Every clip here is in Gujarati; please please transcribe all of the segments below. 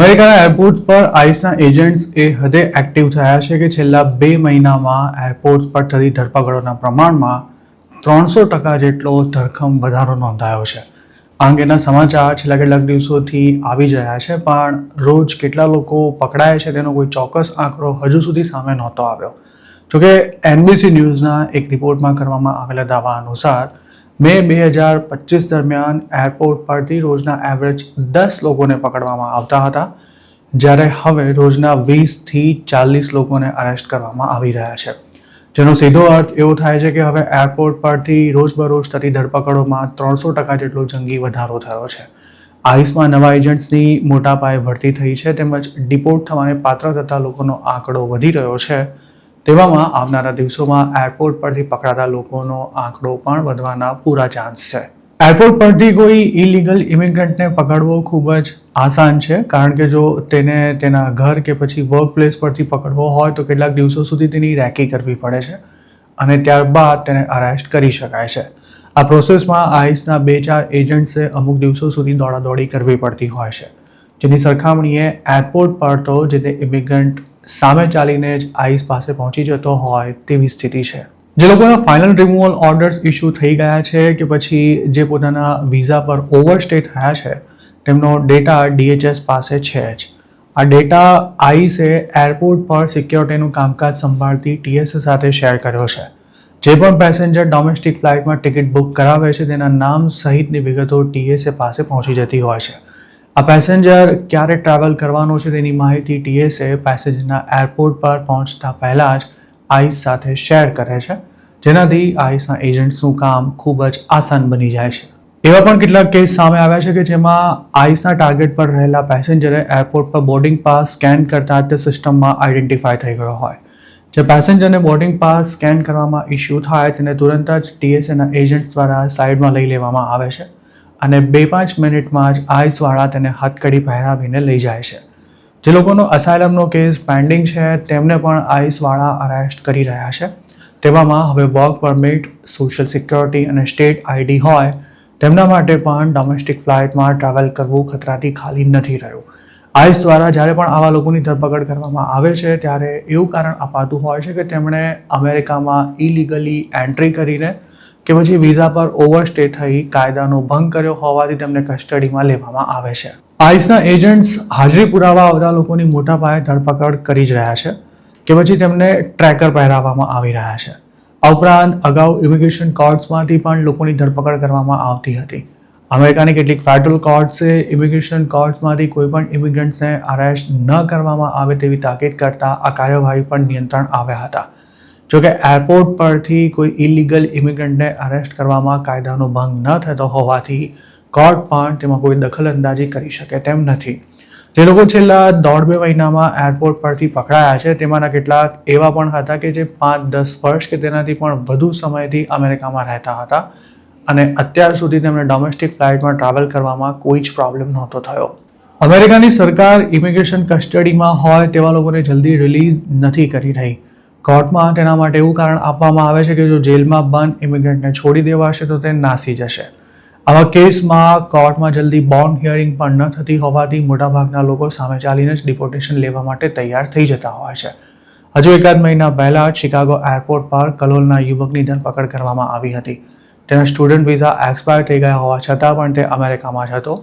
અમેરિકાના એરપોર્ટ્સ પર આઈસના એજન્ટ્સ એ હદે એક્ટિવ થયા છે કે છેલ્લા 2 મહિનામાં એરપોર્ટ્સ પર થતી ધરપકડોના પ્રમાણમાં 300% જેટલો ધરખમ વધારો નોંધાયો છે. આ અંગેના સમાચાર છેલ્લા કેટલાક દિવસોથી આવી જ રહ્યા છે, પણ રોજ કેટલા લોકો પકડાય છે તેનો કોઈ ચોક્કસ આંકડો હજુ સુધી સામે નહોતો આવ્યો. જોકે NBC ન્યૂઝના એક રિપોર્ટમાં કરવામાં આવેલા દાવા અનુસાર મે 2025 દરમિયાન એરપોર્ટ પરથી રોજના એવરેજ 10 લોકોને પકડવામાં આવતા હતા, જ્યારે હવે રોજના 20થી 40 લોકોને અરેસ્ટ કરવામાં આવી રહ્યા છે. જેનો સીધો અર્થ એવો થાય છે કે હવે એરપોર્ટ પરથી રોજબરોજ થતી ધરપકડોમાં 300% જેટલો જંગી વધારો થયો છે. આઈસમાં નવા એજન્ટ્સની મોટા પાયે ભરતી થઈ છે, તેમજ ડિપોર્ટ થવાને પાત્ર થતા લોકોનો આંકડો વધી રહ્યો છે. તેવામાં આવનારા દિવસોમાં એરપોર્ટ પરથી પકડાતા લોકોનો આંકડો પણ વધવાના પૂરા ચાન્સ છે. એરપોર્ટ પરથી કોઈ ઇલીગલ ઇમિગ્રન્ટને પકડવો ખૂબ જ આસાન છે, કારણ કે જો તેને તેના ઘર કે પછી વર્ક પ્લેસ પરથી પકડવો હોય તો કેટલાક દિવસો સુધી તેની રેકી કરવી પડે છે અને ત્યારબાદ તેને અરેસ્ટ કરી શકાય છે. આ પ્રોસેસમાં આઈસના 2-4 એજન્ટ્સે અમુક દિવસો સુધી દોડાદોડી કરવી પડતી હોય છે, જેની સરખામણીએ એરપોર્ટ પર તો જે તે ઇમિગ્રન્ટ સામે ચાલીને જ આઈસ પાસે પહોંચી જતો હોય તેવી સ્થિતિ છે. જે લોકોના ફાઇનલ રિમૂવલ ઓર્ડર્સ ઇસ્યુ થઈ ગયા છે કે પછી જે પોતાના વિઝા પર ઓવરસ્ટે થયા છે, તેમનો ડેટા DHS પાસે છે જ. આ ડેટા આઈસે એરપોર્ટ પર સિક્યોરિટીનું કામકાજ સંભાળતી TSA સાથે શેર કર્યો છે. જે પણ પેસેન્જર ડોમેસ્ટિક ફ્લાઇટમાં ટિકિટ બુક કરાવે છે તેના નામ સહિતની વિગતો TSA પાસે પહોંચી જતી હોય છે. આ પેસેન્જર ક્યારે ટ્રાવેલ કરવાનો છે તેની માહિતી TSA પેસેન્જરના એરપોર્ટ પર પહોંચતા પહેલાં જ આઈસ સાથે શેર કરે છે, જેનાથી આઈસના એજન્ટ્સનું કામ ખૂબ જ આસાન બની જાય છે. એવા પણ કેટલાક કેસ સામે આવ્યા છે કે જેમાં આઈસના ટાર્ગેટ પર રહેલા પેસેન્જરે એરપોર્ટ પર બોર્ડિંગ પાસ સ્કેન કરતા તે સિસ્ટમમાં આઈડેન્ટિફાય થઈ ગયો હોય. જે પેસેન્જરને બોર્ડિંગ પાસ સ્કેન કરવામાં ઇસ્યુ થાય તેને તુરંત જ TSAના એજન્ટ્સ દ્વારા સાઈડમાં લઈ લેવામાં આવે છે અને 2-5 મિનિટમાં જ આઈસવાળા તેને હથકડી પહેરાવીને લઈ જાય છે. જે લોકોનો અસાયલમનો કેસ પેન્ડિંગ છે તેમને પણ આઈસવાળા અરેસ્ટ કરી રહ્યા છે. તેવામાં હવે વર્ક પરમિટ, સોશિયલ સિક્યોરિટી અને સ્ટેટ ID હોય તેમના માટે પણ ડોમેસ્ટિક ફ્લાઇટમાં ટ્રાવેલ કરવું ખતરાથી ખાલી નથી રહ્યું. આઈસ દ્વારા જ્યારે પણ આવા લોકોની ધરપકડ કરવામાં આવે છે ત્યારે એવું કારણ અપાતું હોય છે કે તેમણે અમેરિકામાં ઇલીગલી એન્ટ્રી કરીને કે પછી વિઝા પર ઓવરસ્ટે થઈ કાયદાનો ભંગ કર્યો હોવાથી તેમને કસ્ટડીમાં લેવામાં આવે છે. આઈસના એજન્ટ્સ હાજરી પુરાવા આવતા લોકોની મોટા પાયે ધરપકડ કરી જ રહ્યા છે કે પછી તેમને ટ્રેકર પહેરાવવામાં આવી રહ્યા છે. આ ઉપરાંત અગાઉ ઇમિગ્રેશન કોર્ટ્સમાંથી પણ લોકોની ધરપકડ કરવામાં આવતી હતી. અમેરિકાની કેટલીક ફેડરલ કોર્ટ્સે ઇમિગ્રેશન કોર્ટ્સમાંથી કોઈ પણ ઇમિગ્રન્ટ્સને અરેસ્ટ ન કરવામાં આવે તેવી તાકીદ કરતા આ કાર્યવાહી પર નિયંત્રણ આવ્યા હતા. જોકે એરપોર્ટ પરથી કોઈ ઇલીગલ ઇમિગ્રન્ટને અરેસ્ટ કરવામાં કાયદાનો ભંગ ન થતો હોવાથી કોર્ટ પણ તેમાં કોઈ દખલઅંદાજી કરી શકે તેમ નથી. જે લોકો છેલ્લા 1.5-2 મહિનામાં એરપોર્ટ પરથી પકડાયા છે તેમાંના કેટલાક એવા પણ હતા કે જે 5-10 વર્ષ કે તેનાથી પણ વધુ સમયથી અમેરિકામાં રહેતા હતા અને અત્યાર સુધી તેમને ડોમેસ્ટિક ફ્લાઇટમાં ટ્રાવેલ કરવામાં કોઈ જ પ્રોબ્લેમ નહોતો થયો. અમેરિકાની સરકાર ઇમિગ્રેશન કસ્ટડીમાં હોય તેવા લોકોને જલ્દી રિલીઝ નથી કરી રહી. કોર્ટમાં તેના માટે એવું કારણ આપવામાં આવે છે કે જો જેલમાં બંધ ઇમિગ્રન્ટને છોડી દેવાશે તો તે નાસી જશે. આવા કેસમાં કોર્ટમાં જલ્દી બોન્ડ હિયરિંગ પણ ન થતી હોવાથી મોટાભાગના લોકો સામે ચાલીને જ ડિપોર્ટેશન લેવા માટે તૈયાર થઈ જતા હોય છે. હજુ એકાદ મહિના પહેલા શિકાગો એરપોર્ટ પર કલોલના યુવકની ધરપકડ કરવામાં આવી હતી. તેના સ્ટુડન્ટ વિઝા એક્સપાયર થઈ ગયા હોવા છતાં પણ તે અમેરિકામાં જ હતો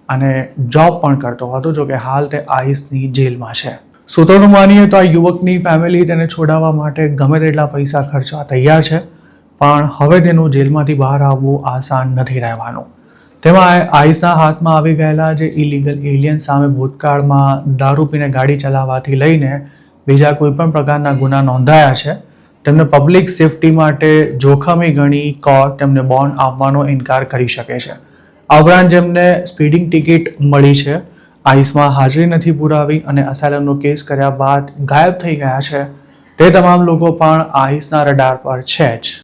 અને જોબ પણ કરતો હતો. જોકે હાલ તે આઈસની જેલમાં છે. સૂત્રોનું માનીએ તો આ યુવકની ફેમિલી તેને છોડાવવા માટે ગમે તેટલા પૈસા ખર્ચવા તૈયાર છે, પણ હવે તેનું જેલમાંથી બહાર આવવું આસાન નથી રહેવાનું. તેમાં આઈસના હાથમાં આવી ગયેલા જે ઇલીગલ એલિયન સામે ભૂતકાળમાં દારૂ પીને ગાડી ચલાવવાથી લઈને બીજા કોઈ પણ પ્રકારના ગુના નોંધાયા છે તેમને પબ્લિક સેફટી માટે જોખમી ગણી કોર્ટ તેમને બોન્ડ આપવાનો ઇનકાર કરી શકે છે. આ ઉપરાંત જેમને સ્પીડિંગ ટિકિટ મળી છે, આઈસમાં હાજરી નથી પુરાવી અને અસાયલમનો કેસ કર્યા બાદ ગાયબ થઈ ગયા છે, તે તમામ લોકો પણ આઈસના રડાર પર છે જ.